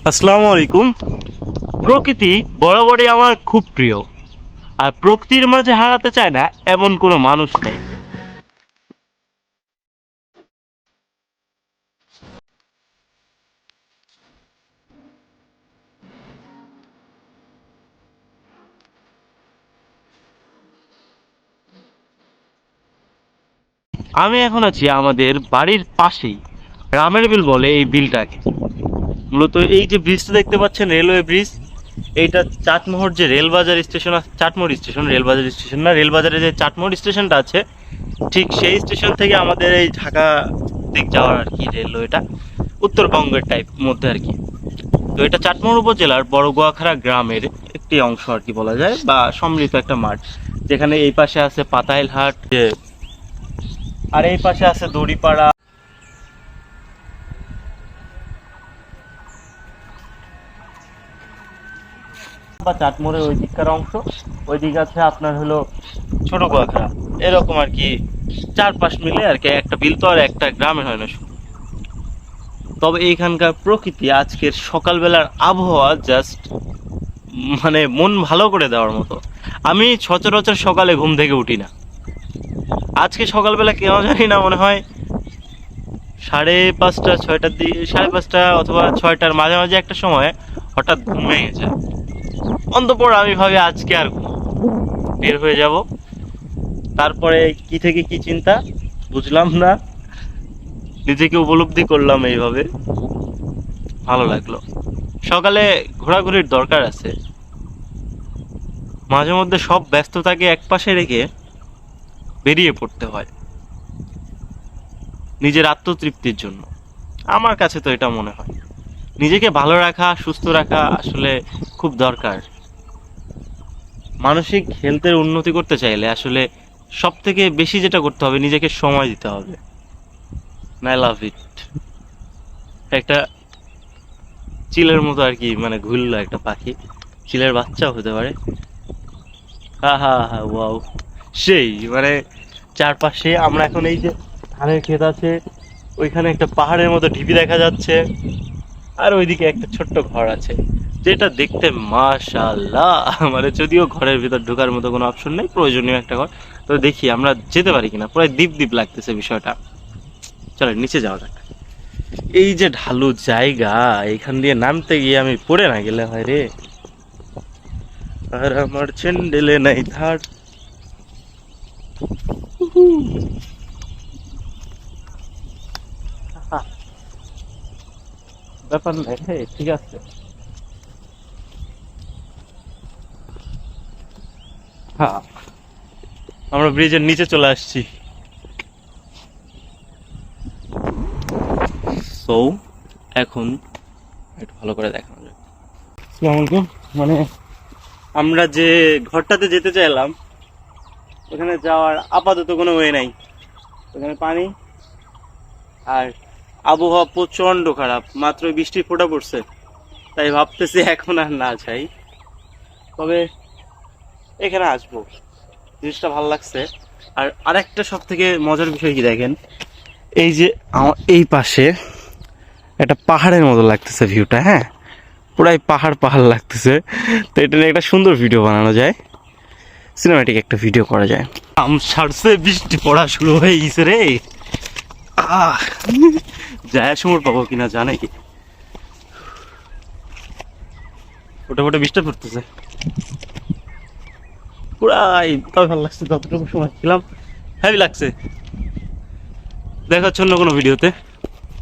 আসসালামু আলাইকুম। প্রকৃতি বরাবরই আমার খুব প্রিয়, আর প্রকৃতির মাঝে হারাতে চায় না এমন কোনো মানুষ নেই। আমি এখন আছি আমাদের বাড়ির পাশেই, রামের বিল বলে এই বিলটাকে। মূলত এই যে ব্রিজটা দেখতে পাচ্ছেন, রেলওয়ে ব্রিজ, এইটা চাটমোহর যে রেলবাজার স্টেশন আছে, চাটমোহর স্টেশন, রেলবাজার স্টেশন না, রেলবাজারে যে চাটমোহর স্টেশনটা আছে, ঠিক সেই স্টেশন থেকে আমাদের এই ঢাকা দিক যাওয়ার আর কি রেলওয়েটা, উত্তরবঙ্গের টাইপ মধ্যে আর কি। তো এটা চাটমোহর উপজেলার বড় গোয়াখাড়া গ্রামের একটি অংশ আর কি বলা যায়, বা সম্মিলিত একটা মাঠ, যেখানে এই পাশে আছে পাতাইলহাট, আর এই পাশে আছে দড়িপাড়া। বা চাটমোহরের ওই দিককার অংশ, ওই দিক আছে আপনার হলো ছোট গোয়াখাড়া, এরকম আর কি। 4-5 মিলে আর কি একটা বিল, তো আর একটা গ্রামে হয় না শুধু। তবে এইখানকার প্রকৃতি, আজকের সকালবেলার আবহাওয়া জাস্ট মানে মন ভালো করে দেওয়ার মতো। আমি সচরাচর সকালে ঘুম থেকে উঠি না, আজকে সকালবেলা কেন জানি না, মনে হয় 5:30 6টার দিকে, 5:30 অথবা 6টার মাঝামাঝি একটা সময় হঠাৎ ঘুম ভেঙে যায়। অন্তঃপর আমি ভাবি আজকে আর বের হয়ে যাব। তারপরে কি থেকে কি চিন্তা বুঝলাম না, নিজেকে উপলব্ধি করলাম এইভাবে। ভালো লাগলো। সকালে ঘোরাঘুরির দরকার আছে, মাঝে মধ্যে সব ব্যস্ততাকে একপাশে রেখে বেরিয়ে পড়তে হয় নিজের আত্মতৃপ্তির জন্য। আমার কাছে তো এটা মনে হয়, নিজেকে ভালো রাখা, সুস্থ রাখা আসলে খুব দরকার। মানসিক হেলথের উন্নতি করতে চাইলে আসলে সব থেকে বেশি যেটা করতে হবে, নিজেকে সময় দিতে হবে। আই লাভ ইট। একটা চিলের মতো আর কি, মানে ঘুরলো একটা পাখি, চিলের বাচ্চাও হতে পারে। হা হা হা, ওয়াও, সেই মানে চারপাশে আমরা এখন এই যে ধানের ক্ষেত আছে, ওইখানে একটা পাহাড়ের মতো ঢিপি দেখা যাচ্ছে, আর ওইদিকে একটা ছোট্ট ঘর আছে, যেটা দেখতে মাশাআল্লাহ, মানে যদিও ঘরের ভিতর ঢোকার মতো কোনো অপশন নেই, প্রয়োজনীয় একটা ঘর। তো দেখি আমরা যেতে পারি কিনা, পুরো দ্বীপ দ্বীপ লাগতেছে বিষয়টা। চলো নিচে যাওয়া যাক। এই যে ঢালু জায়গা, এখান দিয়ে নামতে গিয়ে আমি পড়ে না গেলে হয় রে, আর আমার ছেন্ডেলে নাই ধার। ব্যাপার নাই, হ্যাঁ ঠিক আছে। হ্যাঁ, আমরা ব্রিজের নিচে চলে আসছি। সো এখন একটু ভালো করে দেখানো যাক। আসসালামু আলাইকুম। মানে আমরা যে ঘরটাতে যেতে চাইলাম, ওখানে যাওয়ার আপাতত কোনো ওয়ে নাই। ওখানে পানি, আর আবহাওয়া প্রচন্ড খারাপ, মাত্র বৃষ্টির ফোঁটা পড়ছে। তাই ভাবতেছি এখন আর না যাই, তবে এখানে আসবো, জিনিসটা ভালো লাগছে। আর আরেকটা সব থেকে মজার বিষয় কি দেখেন, এই যে আমার এই পাশে একটা পাহাড়ের মতো লাগতেছে ভিউটা, হ্যাঁ পুরাই পাহাড় পাহাড় লাগতেছে। তো এটা নিয়ে একটা সুন্দর ভিডিও বানানো যায়, সিনেমাটিক একটা ভিডিও করা যায়। ছাড়ছে, বৃষ্টি পড়া শুরু হয়ে গেছে রে। আহ, যায় সময় পাবো কিনা জানে কি, ওটা ফোটে বৃষ্টি পড়তেছে পুরাই। তবে ভালো লাগছে, যতটুকু সময় ছিলাম হেভি লাগছে। দেখা হচ্ছে অন্য কোনো ভিডিওতে।